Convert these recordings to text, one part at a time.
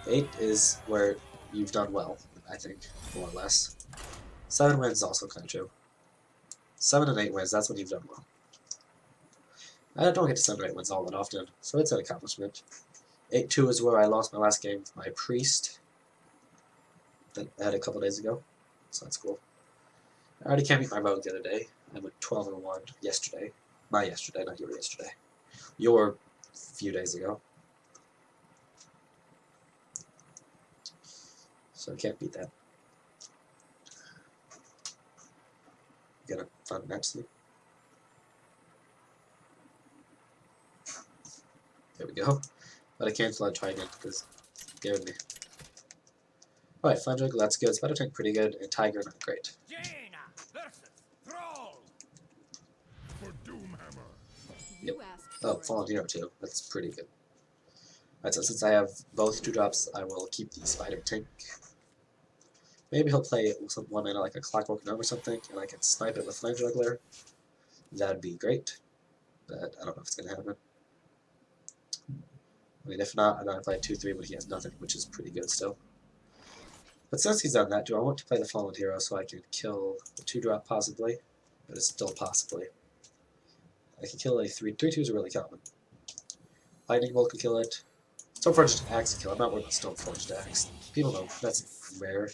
8 is where you've done well, I think, more or less. 7 wins is also kind of true. 7 and 8 wins, that's when you've done well. I don't get to 7 or 8 wins all that often, so it's an accomplishment. 8-2 is where I lost my last game with my priest that I had a couple days ago, so that's cool. I already can't beat my rogue the other day. I went 12 and 1 yesterday. My yesterday, not your yesterday. Your few days ago. So I can't beat that. Get a fun match sleep. There we go. But I can't let try again because it scared me. Alright, Fun Juggle, that's good. Spider Tank pretty good, and Tiger not great. Yep. Oh, Fallen Hero too. That's pretty good. Alright, so since I have both 2-drops, I will keep the Spider Tank. Maybe he'll play some 1 mana like a Clockwork Gnome or something, and I can snipe it with Flame Juggler. That'd be great, but I don't know if it's gonna happen. I mean, if not, I'm gonna play 2-3, but he has nothing, which is pretty good still. But since he's done that, do I want to play the Fallen Hero so I can kill the 2-drop possibly? But it's still possibly. I can kill a 3-2s are really common. Lightning Bolt can kill it. Stoneforged Axe can kill it. I'm not worried about Stoneforged Axe. People know that's rare.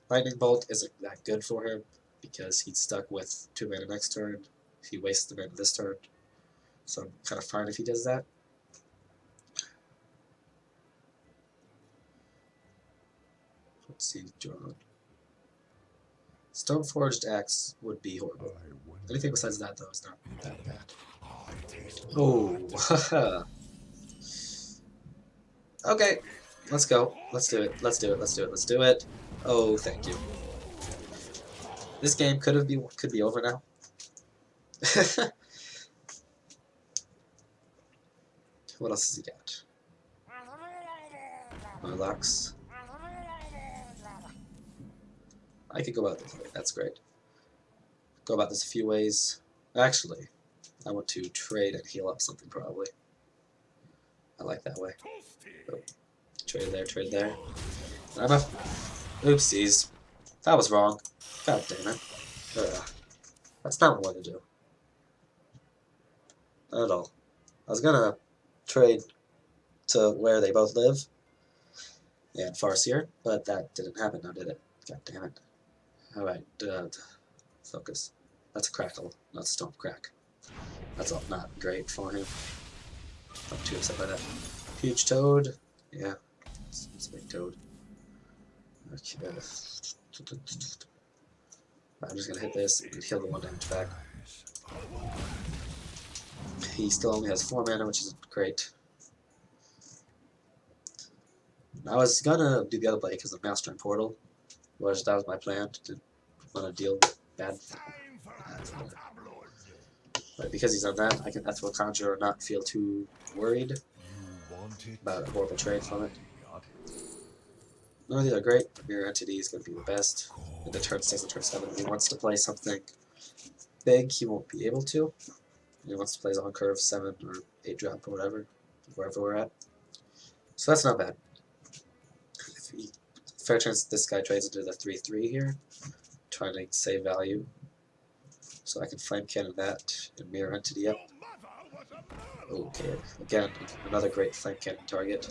Lightning Bolt isn't that good for him because he's stuck with 2 mana next turn. He wastes the mana this turn. So I'm kind of fine if he does that. Let's see, drawn. Stoneforged Axe would be horrible. Anything besides that, though, is not that bad. Oh, okay. Let's go. Let's do it. Let's do it. Let's do it. Let's do it. Oh, thank you. This game could be over now. What else has he got? Murlocs. I could go about this way. That's great. Go about this a few ways. Actually, I want to trade and heal up something probably. I like that way. Oh, trade there, trade there. I'm a... Oopsies. That was wrong. God damn it. Ugh. That's not what I want to do. Not at all. I was gonna trade to where they both live and Farseer, but that didn't happen now, did it? God damn it. Alright, focus. That's a crackle, not stomp crack. That's all not great for him. I'm too upset by that. Huge Toad. Yeah, it's a big Toad. Okay. I'm just gonna hit this and heal the 1 damage back. He still only has 4 mana, which isn't great. I was gonna do the other play because of Maelstrom Portal. That was my plan, to want to deal with bad. But because he's done that, I can Ethereal Conjure and not feel too worried about a horrible trade from it. None of these are great, but Mirror Entity is going to be the best. In the turn 6 and turn 7, if he wants to play something big, he won't be able to. If he wants to play his on curve 7 or 8 drop or whatever, wherever we're at. So that's not bad. Fair chance this guy trades into the 3-3 here, trying to save value. So I can Flame Cannon that and Mirror Entity up. Okay, again, another great Flame Cannon target.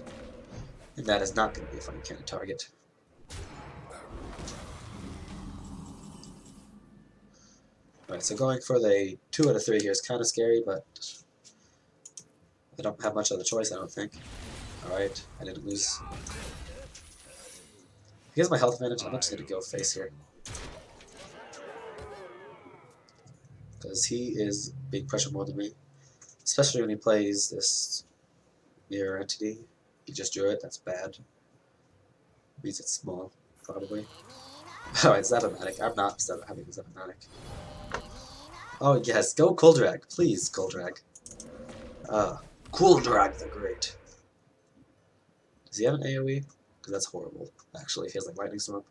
And that is not going to be a Flame Cannon target. Alright, so going for the 2 out of 3 here is kind of scary, but I don't have much other choice, I don't think. Alright, I didn't lose. Because my health advantage, I'm just going to go face here. Because he is big pressure more than me. Especially when he plays this Mirror Entity. He just drew it, that's bad. Means it's small, probably. Alright, Zap-O-Matic. I'm not having Zap-O-Matic. Oh yes, go Koldrag, please, Koldrag. Koldrag the Great. Does he have an AoE? Because that's horrible, actually. If he has like Lightning Storm.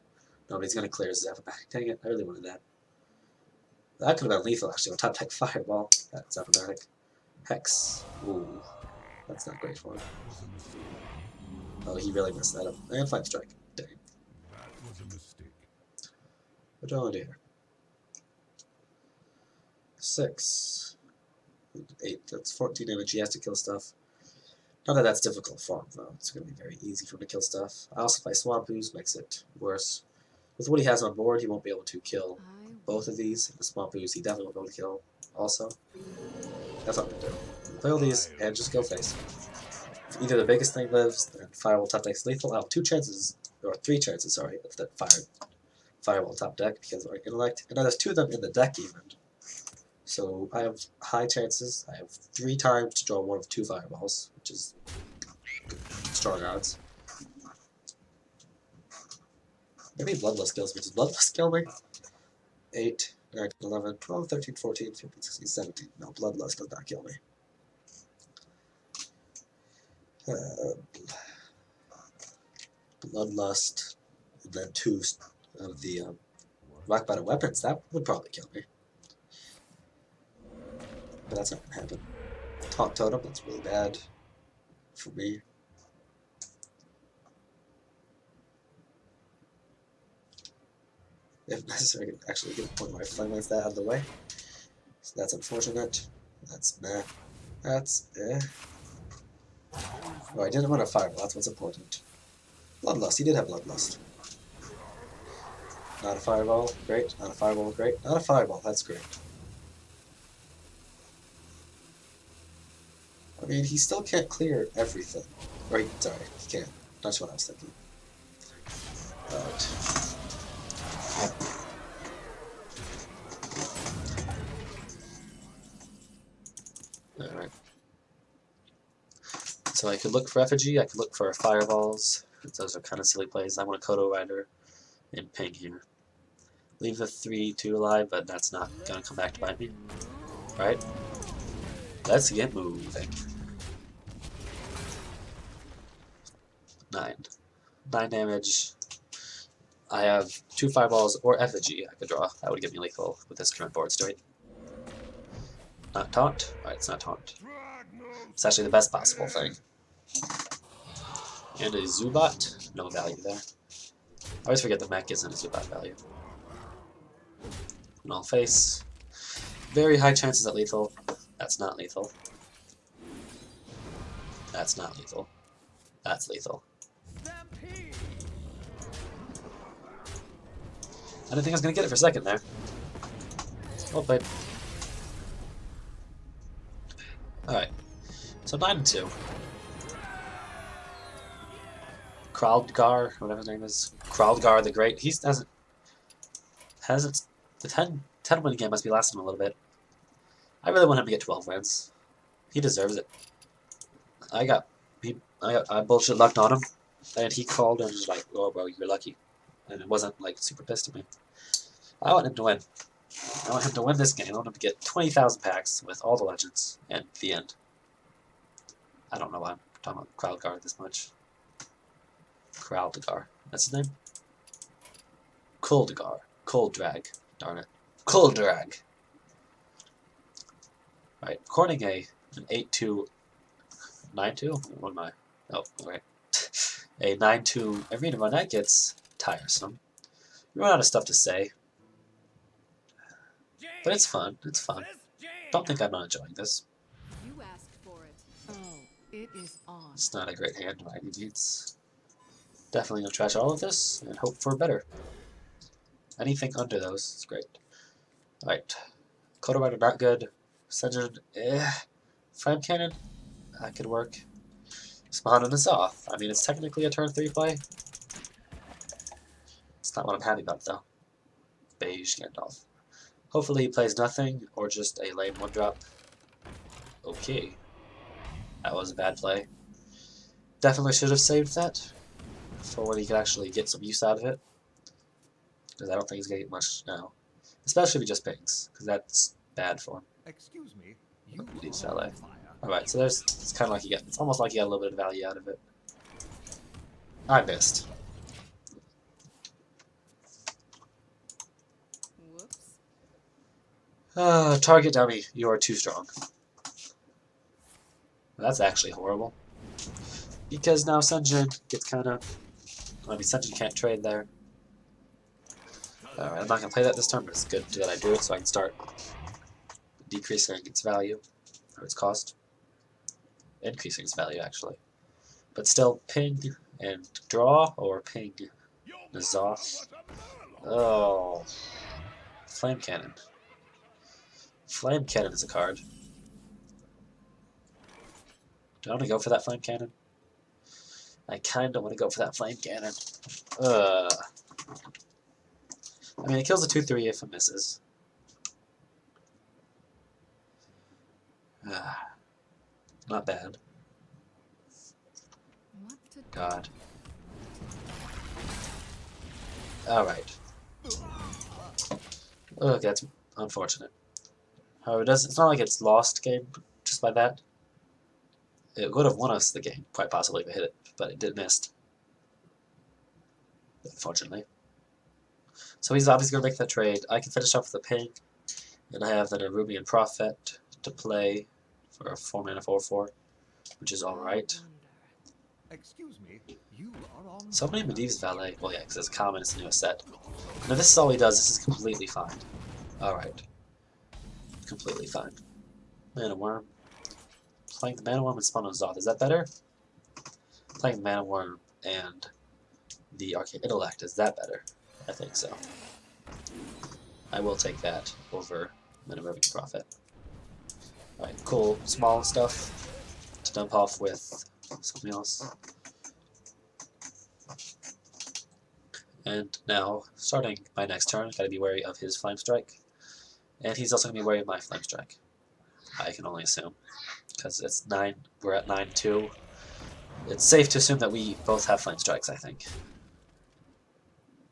Nobody's gonna clear Zap-O-Matic. Dang it, I really wanted that. That could have been lethal, actually, on top deck Fireball. That's Zap-O-Matic. Hex. Ooh. That's not great for him. Oh, he really messed that up. And Flame Strike. Dang. That was a mistake. What do I want to do here? 6. 8. That's 14 damage. He has to kill stuff. Not that that's difficult for him, though. It's going to be very easy for him to kill stuff. I also play Swamp Ooze, makes it worse. With what he has on board, he won't be able to kill both of these. The Swamp Ooze, he definitely won't be able to kill also. That's what I'm going to do. Play all these and just go face. If either the biggest thing lives, then Firewall top deck's lethal. I have 2 chances, or 3 chances, sorry, of that Firewall top deck because of our intellect. And now there's 2 of them in the deck even. So I have high chances. I have 3 times to draw 1 of 2 fireballs, which is strong odds. Maybe Bloodlust kills me. Does Bloodlust kill me? 8, 9, 11, 12, 13, 14, 15, 16, 17. No, Bloodlust does not kill me. Bloodlust, and then 2 of the Rock Bottom weapons. That would probably kill me. But that's not going to happen. Taunt Totem, that's really bad for me. If necessary, I can actually get one of my Flame that out of the way. So that's unfortunate. That's meh. That's eh. Oh, I didn't want a Fireball, that's what's important. Bloodlust, he did have Bloodlust. Not a Fireball, great. Not a Fireball, great. Not a Fireball, that's great. I mean, he still can't clear everything. Or, sorry, he can't. That's what I was thinking. Alright. So I could look for Effigy, I could look for Fireballs. Those are kind of silly plays. I want a Kodo Rider and Ping here. Leave the 3-2 alive, but that's not going to come back to bite me. Alright. Let's get moving. 9. 9 damage. I have 2 Fireballs or Effigy I could draw. That would give me lethal with this current board state. Not Taunt? Alright, it's not Taunt. It's actually the best possible thing. And a Zubat? No value there. I always forget the mech isn't a Zubat value. Null face. Very high chances at lethal. That's not lethal. That's not lethal. That's lethal. I didn't think I was going to get it for a second there. Well played. Alright. So 9-2. Kraldgar, whatever his name is. Kraldgar the Great. He hasn't. The 10 win game must be lasting a little bit. I really want him to get 12 wins. He deserves it. I bullshit lucked on him, and he called and was like, "Oh, bro, you're lucky," and it wasn't like super pissed at me. I want him to win. I want him to win this game. I want him to get 20,000 packs with all the legends, and the end. I don't know why I'm talking about Kraldgar this much. Kraldgar. That's his name? Kuldagar. Kuldrag. Darn it. Kuldrag. Right. According an 8-2... 9-2? What am I? Oh, right. A 9-2 Arena run, that gets tiresome. We run out of stuff to say. But it's fun. It's fun. Don't think I'm not enjoying this. You asked for it. Oh, it is on. It's not a great hand by any means. Definitely gonna trash all of this and hope for better. Anything under those is great. Alright. Kodo Rider not good. Senjin, Flame Cannon, that could work. Spawn and off. I mean, it's technically a turn 3 play. It's not what I'm happy about, though. Beige Gandalf. Hopefully he plays nothing, or just a lame 1-drop. Okay. That was a bad play. Definitely should have saved that for when he could actually get some use out of it. Because I don't think he's going to get much now. Especially if he just pings, because that's bad for him. Excuse me. Leaves LA. Alright, so there's, it's kind of like it's almost like you got a little bit of value out of it. I missed. Whoops. Target dummy, you are too strong. That's actually horrible. Because now Sunjin gets kind of... I mean, Sunjin can't trade there. Alright, I'm not going to play that this turn, but it's good that I do it so I can start decreasing its value, or its cost. Increasing its value, actually. But still, ping and draw, or ping Nazoth. Oh. Flame Cannon. Flame Cannon is a card. Do I want to go for that Flame Cannon? I kind of want to go for that Flame Cannon. I mean, it kills a 2/3 if it misses. Not bad. What to do? God. Alright. Ugh, that's unfortunate. However, it's not like it's lost game just by that. It would have won us the game, quite possibly, if it hit it, but it did miss. Unfortunately. So he's obviously going to make that trade. I can finish off with a ping, and I have then a Rubian Prophet to play for a 4-mana 4/4, which is alright. Excuse me, you are on So many Medivh's Valet. Well, yeah, because it's common, it's the newest set. Now, this is all he does. This is completely fine. Alright. Completely fine. Mana Worm. Playing the Mana Worm and Spawn on Zoth. Is that better? Playing the Mana Worm and the Arcane Intellect. Is that better? I think so. I will take that over Mana Rubian Prophet. Alright, cool. Small stuff to dump off with something else. And now, starting my next turn, gotta be wary of his Flame Strike. And he's also gonna be wary of my Flame Strike. I can only assume. Because it's 9, we're at 9-2. It's safe to assume that we both have Flame Strikes, I think.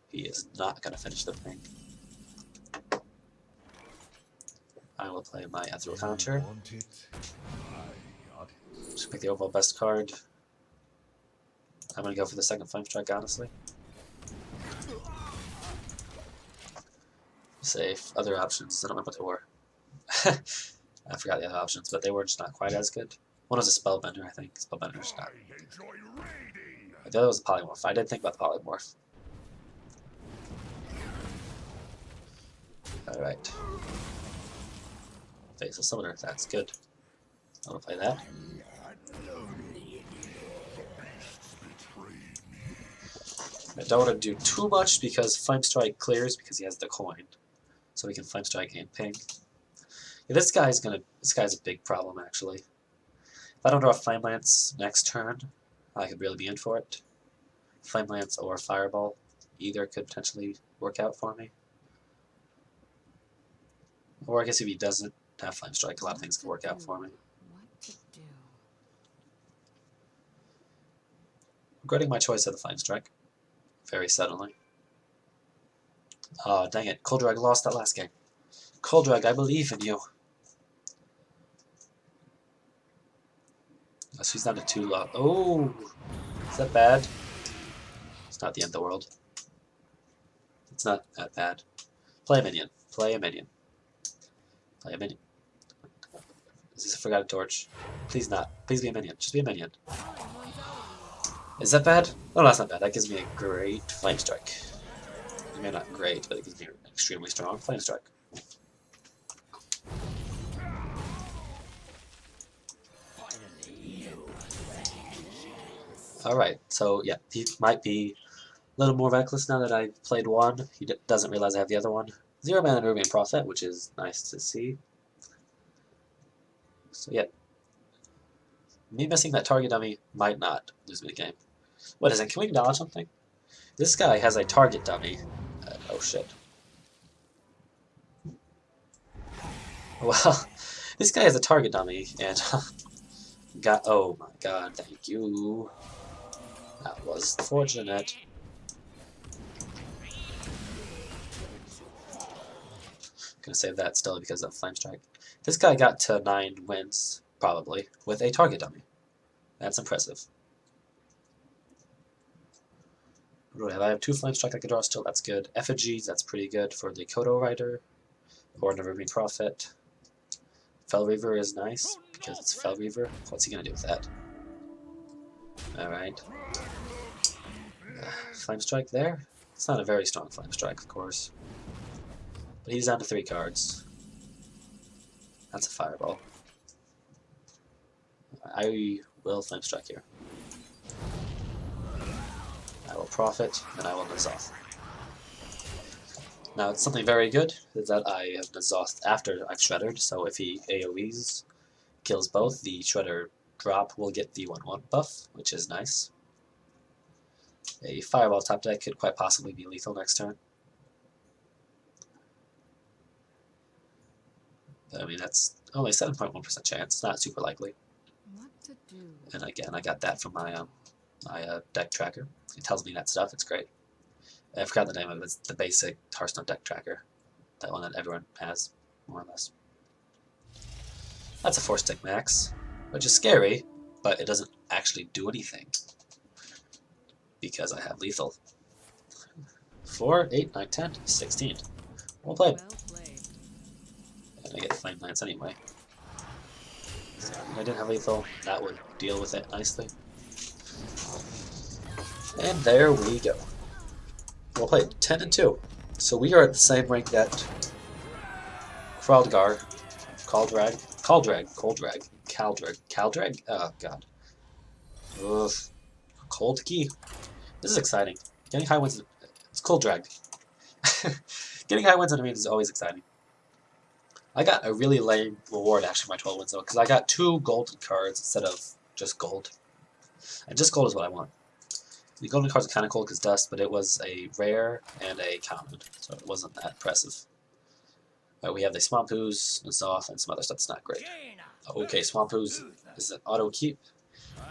He is not gonna finish the thing. I will play my Ethereal Counter. Just make the overall best card. I'm gonna go for the second Flame Strike, honestly. Safe. Other options, I don't remember what they were. I forgot the other options, but they were just not quite as good. One was a Spellbender, I think. Spellbender's not. The other was a Polymorph. I did think about the Polymorph. Alright. Faceless Summoner, that's good. I want to play that. I don't want to do too much because Flame Strike clears because he has the coin. So we can Flame Strike and ping. Yeah, this guy's a big problem actually. If I don't draw Flame Lance next turn, I could really be in for it. Flame Lance or Fireball, either could potentially work out for me. Or I guess if he doesn't have Flame Strike, a lot of things could work out for me. What to do? Regretting my choice of the Flame Strike. Very suddenly. Oh, dang it. Koldrag lost that last game. Koldrag, I believe in you. Oh, so he's down to 2 low. Oh! Is that bad? It's not the end of the world. It's not that bad. Play a minion. Play a minion. Play a minion. Is this a Forgotten Torch? Please not. Please be a minion. Just be a minion. Is that bad? Oh, that's not bad. That gives me a great Flame Strike. I mean, not great, but it gives me an extremely strong Flame Strike. Alright, so yeah, he might be a little more reckless now that I've played one. He doesn't realize I have the other one. 0 mana Rubian Prophet, which is nice to see. So yeah, me missing that target dummy might not lose me the game. What is it? Can we acknowledge something? This guy has a target dummy. Oh shit. Well, this guy has a target dummy, and got. Oh my god! Thank you. That was fortunate. Gonna save that still because of Flame Strike. This guy got to 9 wins probably with a target dummy. That's impressive. I have 2 Flame Strike I can draw still, that's good. Effigies, that's pretty good for the Kodo Rider. Or Never Be Prophet. Fell Reaver is nice, because it's Fell Reaver. What's he gonna do with that? Alright. Flame Strike there? It's not a very strong Flame Strike, of course. But he's down to 3 cards. That's a Fireball. I will Flame Strike here. I will Profit, and I will Nazoth. Now, it's something very good is that I have Nazoth after I've Shreddered, so if he AoEs, kills both, the Shredder drop will get the 1/1 buff, which is nice. A Fireball top deck could quite possibly be lethal next turn. But, I mean, that's only 7.1% chance, it's not super likely. What to do? And again, I got that from my deck tracker. It tells me that stuff, it's great. I forgot the name of it, it's the basic Hearthstone deck tracker. That one that everyone has, more or less. That's a 4-stick max, which is scary, but it doesn't actually do anything. Because I have lethal. 4, 8, 9, 10, 16. Well played. Well played. And I get Flame Lance anyway. So if I didn't have lethal, that would deal with it nicely. And there we go. Well played. 10 and 2. So we are at the same rank that Kraldgar, Caldrag? Oh god. Ugh. Cold Key. This is exciting. Getting high wins. It's Cold Drag. Getting high wins on me is always exciting. I got a really lame reward actually for my 12 wins though, because I got 2 golden cards instead of just gold. And just gold is what I want. The golden cards are kind of cool because dust, but it was a rare and a common, so it wasn't that impressive. We have the Swamp Ooze, Nazoth, and some other stuff that's not great. Okay, Swamp Ooze is an auto keep,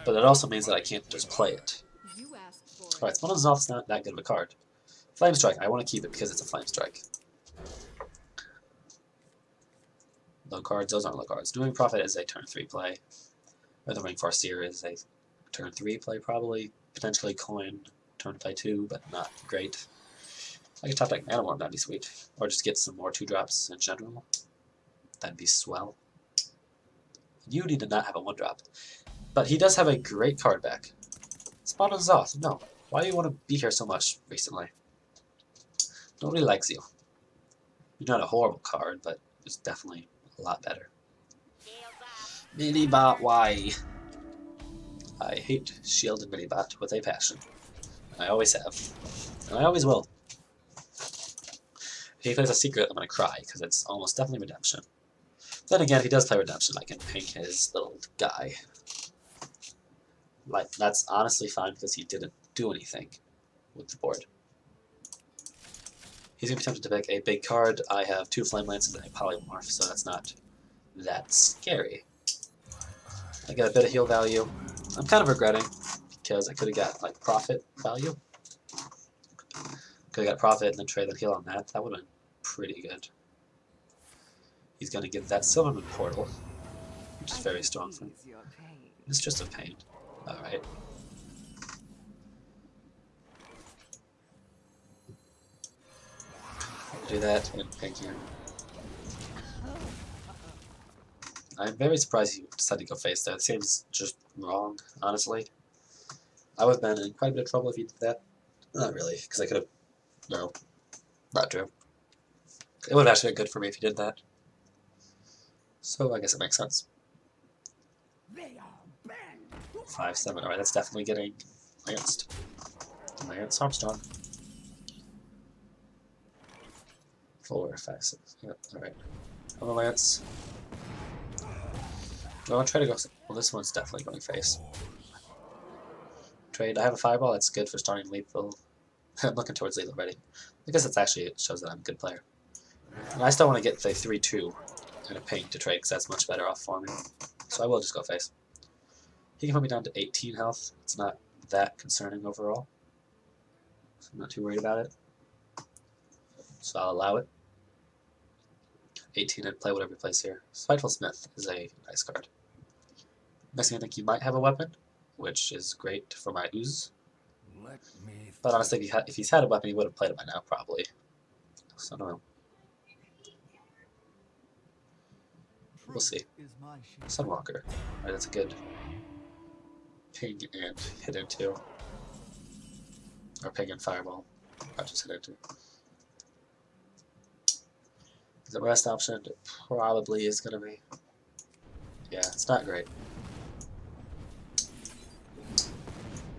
but it also means that I can't just play it. You asked for it. Alright, Swamp Nazoth's not that good of a card. Flame Strike, I want to keep it because it's a Flame Strike. Low cards, those aren't low cards. Doing Profit is a turn 3 play. The Ring Farseer is a turn 3 play probably. Potentially Coin, turn play 2, but not great. I could top deck Manowar, that'd be sweet. Or just get some more 2-drops in general. That'd be swell. You need to not have a 1-drop. But he does have a great card back. Spawn on Zoth, no. Why do you want to be here so much recently? Nobody likes you. You're not a horrible card, but it's definitely a lot better. Minibot, why? I hate Shield and Minibot with a passion. I always have. And I always will. If he plays a secret, I'm going to cry, because it's almost definitely Redemption. Then again, if he does play Redemption, I can ping his little guy. Like, that's honestly fine, because he didn't do anything with the board. He's going to be tempted to pick a big card. I have 2 Flame Lances and a Polymorph, so that's not that scary. I get a bit of heal value. I'm kind of regretting, because I could have got, like, Profit value. Could have got Profit and then trade the heal on that. That would have been pretty good. He's going to get that Silverman Portal, which is very strong for him. It's just a pain. Alright. Do that and ping here. I'm very surprised you decided to go face there. It seems just wrong, honestly. I would have been in quite a bit of trouble if you did that. Not really, because I could have... No. Not true. It would have actually been good for me if you did that. So I guess it makes sense. 5-7. Alright, that's definitely getting lanced. Lance Armstrong. 4, 5, 6. Yep, alright. On the Lance. Do I want to try to go... Well, this one's definitely going face. Trade. I have a Fireball. That's good for starting lethal. I'm looking towards lethal already. Because it's actually, it shows that I'm a good player. And I still want to get the 3-2 and a ping to trade, because that's much better off for me. So I will just go face. He can put me down to 18 health. It's not that concerning overall. So I'm not too worried about it. So I'll allow it. 18 and play whatever he plays here. Spiteful Smith is a nice card. Makes me think he might have a weapon, which is great for my ooze. But honestly, if he's had a weapon, he would have played it by now, probably. So I don't know. We'll see. Sunwalker. Alright, that's a good ping and hit into. Or ping and fireball. Not just hit into. The rest option probably is going to be... Yeah, it's not great.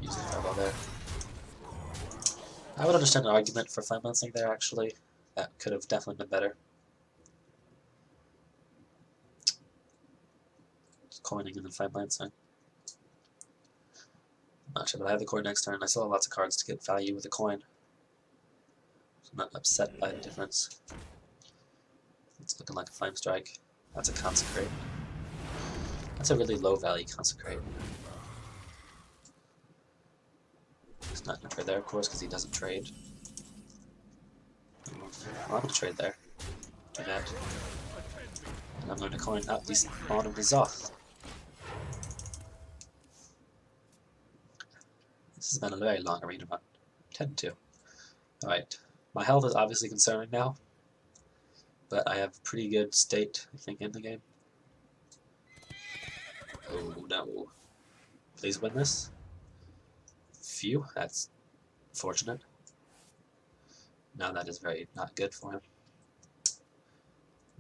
Using fireball there. I would understand an argument for flame lancing there, actually. That could have definitely been better. Just coining and then flame lancing. Not sure, but I have the coin next turn. I still have lots of cards to get value with the coin. So I'm not upset by the difference. It's looking like a flame strike. That's a consecrate. That's a really low value consecrate. It's not enough for there, of course, because he doesn't trade. Well, I'm going to trade there. Do that. And I'm going to coin out the spawn of the Zoth. This has been a very long arena run. 10-2. Alright. My health is obviously concerning now. But I have pretty good state, I think, in the game. Oh no. Please win this. Phew, that's fortunate. Now that is very not good for him.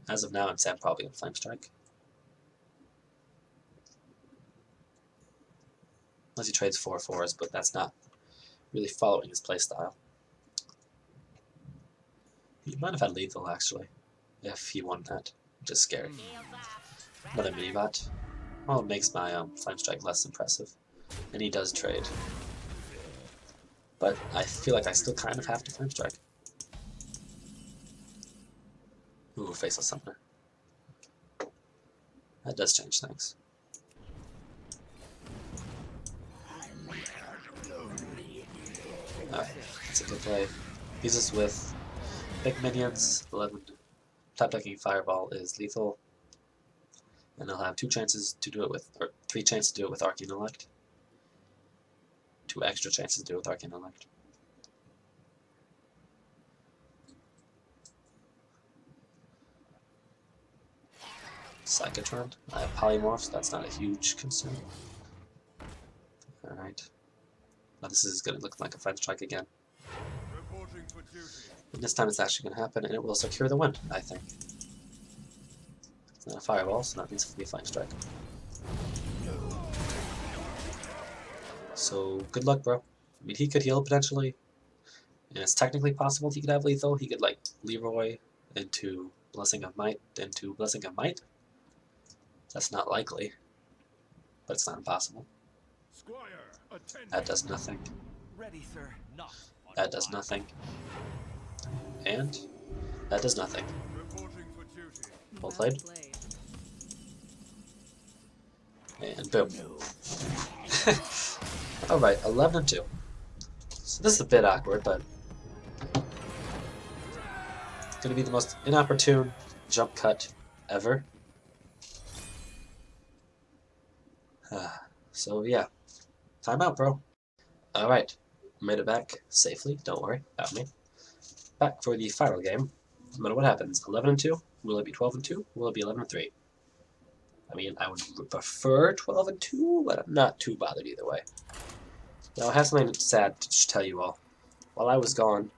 As of now, I'm probably going to Flame Strike. Unless he trades 4/4s, but that's not really following his playstyle. He might have had lethal, actually, if he won that, which is scary. Another mini-bot. Well, it makes my Flame Strike less impressive. And he does trade. But I feel like I still kind of have to Flame Strike. Ooh, Faceless Summoner. That does change things. Alright, that's a good play. Use this with big minions. 11. Top decking Fireball is lethal. And I'll have 2 chances to do it with, or 3 chances to do it with Arcane Elect. 2 extra chances to do it with Arcane Elect. Psychotron. I have Polymorph, so that's not a huge concern. Alright. Now this is going to look like a Flame Strike again. And this time it's actually going to happen, and it will secure the win, I think. It's not a Fireball, so that means it'll be a Flame Strike. So, good luck, bro. I mean, he could heal potentially, and it's technically possible he could have lethal. He could, like, Leroy into Blessing of Might, into Blessing of Might. That's not likely, but it's not impossible. That does nothing. Ready, sir. Not That does nothing. And that does nothing. Well played. And boom. Alright, 11-2. So this is a bit awkward, but it's going to be the most inopportune jump cut ever. So yeah, time out, bro. Alright, made it back safely, don't worry about me. Back for the final game. No matter what happens, 11-2, will it be 12-2, will it be 11-3? I mean, I would prefer 12-2, but I'm not too bothered either way. Now, I have something sad to tell you all. While I was gone,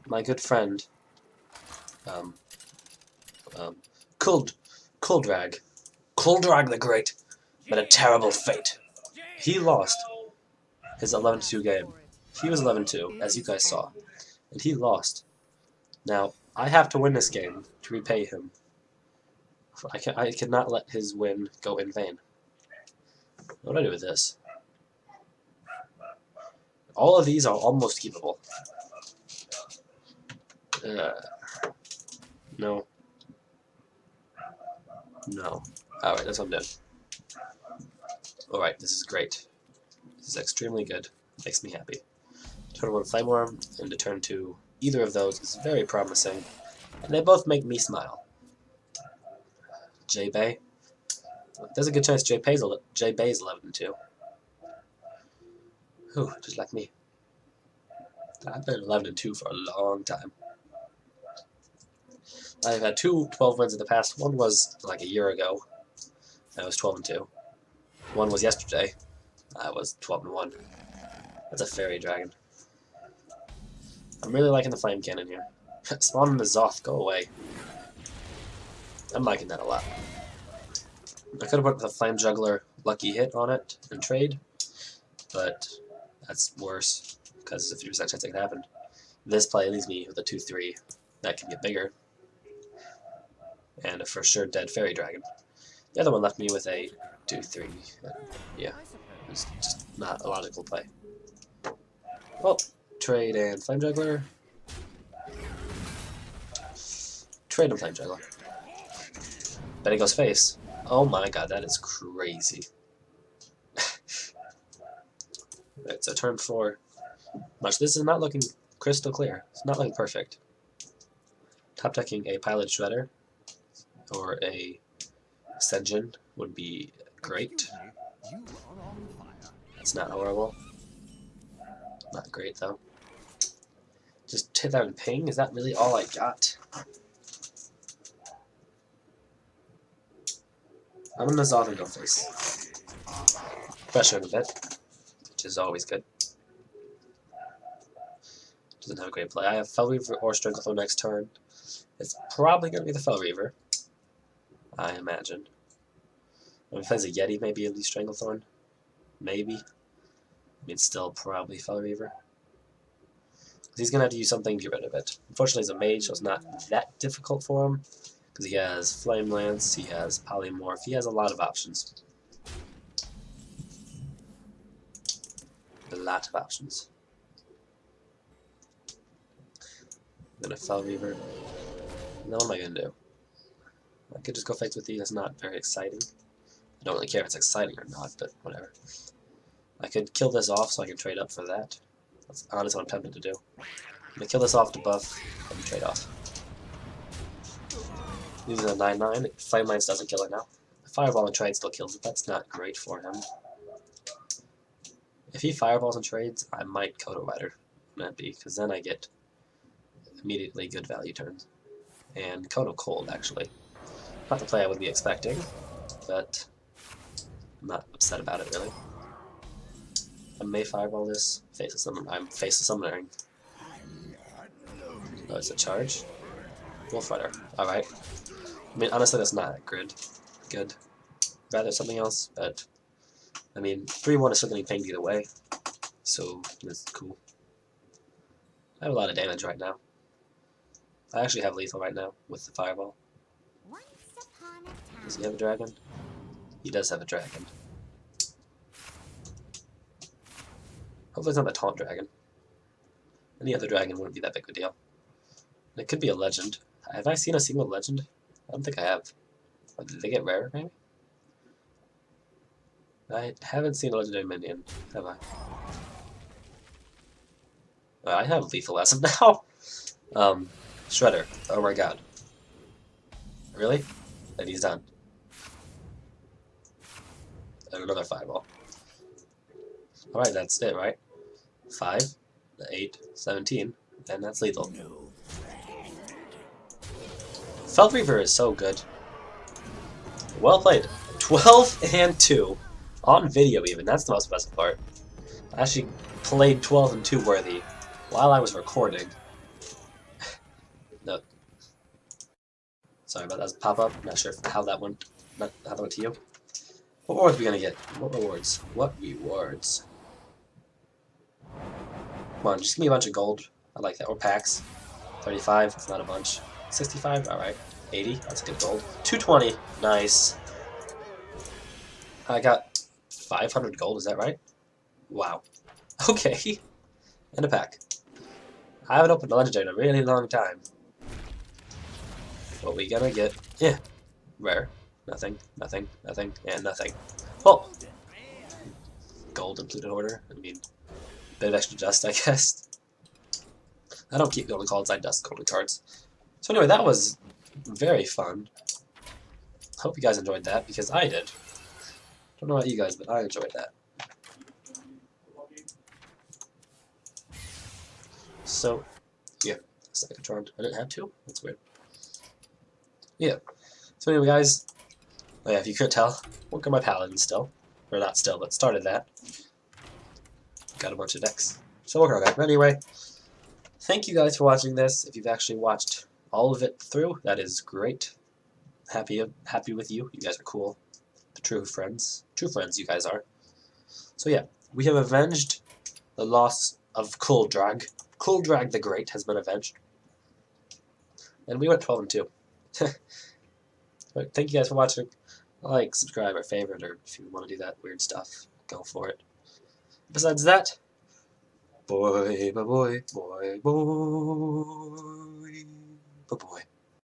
my good friend, Kuldrag the Great, met a terrible fate. He lost his 11-2 game. He was 11-2, as you guys saw, and he lost. Now, I have to win this game to repay him. I cannot let his win go in vain. What do I do with this? All of these are almost keepable. No. No. Alright, that's what I'm doing. Alright, this is great. This is extremely good. Makes me happy. Turn 1 Flame Worm into turn 2. Either of those is very promising. And they both make me smile. J-Bay. There's a good chance J-Bay's 11-2. Whew, just like me. I've been 11-2 for a long time. I've had 2 12 wins in the past. One was like a year ago. I was 12-2. One was yesterday. I was 12-1. That's a fairy dragon. I'm really liking the flame cannon here. Spawn in the Zoth, go away. I'm liking that a lot. I could have put the flame juggler lucky hit on it and trade, but that's worse because there's a 50% chance it could happen. This play leaves me with a 2-3 that can get bigger, and a for sure dead fairy dragon. The other one left me with a 2-3. Yeah, it's just not a logical play. Well, trade and flame juggler. Trade and flame juggler. Then he goes face. Oh my god, that is crazy. Right, so turn 4. Much. This is not looking crystal clear. It's not looking perfect. Top decking a pilot shredder or a Senjin would be great. You are on fire. That's not horrible. Not great though. Just hit that and ping? Is that really all I got? I'm gonna Zoth and go face. Pressure him a bit, which is always good. Doesn't have a great play. I have Fel Reaver or Stranglethorn next turn. It's probably gonna be the Fel Reaver, I imagine. If he plays a Yeti, maybe it'll be Stranglethorn. Maybe. I mean, still probably Fel Reaver. He's gonna have to use something to get rid of it. Unfortunately, he's a mage, so it's not that difficult for him. Because he has Flame Lance, he has Polymorph, he has a lot of options. A lot of options. I'm gonna Fel Reaver. Now what am I gonna do? I could just go Fates with these, that's not very exciting. I don't really care if it's exciting or not, but whatever. I could kill this off so I can trade up for that. That's honestly what I'm tempted to do. I'm gonna kill this off to buff and trade off. Using a 9-9, Flame Lance doesn't kill it now. Fireball and trade still kills it, that's not great for him. If he fireballs and trades, I might Kodo Rider because then I get immediately good value turns. And Kodo Cold, actually. Not the play I would be expecting, but I'm not upset about it, really. I may fireball this. I'm face summoning. Oh, it's a charge? Wolf Rider. Alright. I mean, honestly, that's not good. Rather something else, but I mean, 3-1 is still getting pinged either way, so that's cool. I have a lot of damage right now. I actually have lethal right now with the fireball. Does he have a dragon? He does have a dragon. Hopefully it's not a taunt dragon. Any other dragon wouldn't be that big of a deal. And it could be a legend. Have I seen a single legend? I don't think I have. Did they get rare, maybe? I haven't seen a legendary minion, have I? I have lethal as of now. Shredder. Oh my god. Really? Then he's done. And another fireball. Alright, that's it, right? 5, 8, 17, and that's lethal. Fel Reaver is so good. Well played. 12-2. On video even, that's the most impressive part. I actually played 12-2 worthy while I was recording. No. Sorry about that pop-up. Not sure how that went. How that went to you. What rewards are we gonna get? What rewards? What rewards? Come on, just give me a bunch of gold. I like that. Or packs. 35, that's not a bunch. 65, alright. 80, that's good gold. 220, nice. I got 500 gold, is that right? Wow. Okay. And a pack. I haven't opened a legendary in a really long time. What we gonna get? Yeah. Rare. Nothing, nothing, nothing, and nothing. Oh! Gold included order. I mean, bit of extra dust, I guess. I don't keep golden cards, I dust golden cards. So anyway, that was very fun. Hope you guys enjoyed that, because I did. Don't know about you guys, but I enjoyed that. So, yeah. Psychotron. I didn't have to? That's weird. Yeah. So anyway, guys. Oh yeah, if you couldn't tell, work on my paladin still. Or not still, but started that. Got a bunch of decks. So we'll work on that. But anyway, thank you guys for watching this. If you've actually watched all of it through, that is great. Happy with you. You guys are cool. The true friends. True friends you guys are. So yeah, we have avenged the loss of Kuldrag. Kuldrag the Great has been avenged. And we went 12 and 2. But thank you guys for watching. Like, subscribe, or favorite, or if you want to do that weird stuff, go for it. Besides that, boy, boy, boy, boy, boy, boy, boy.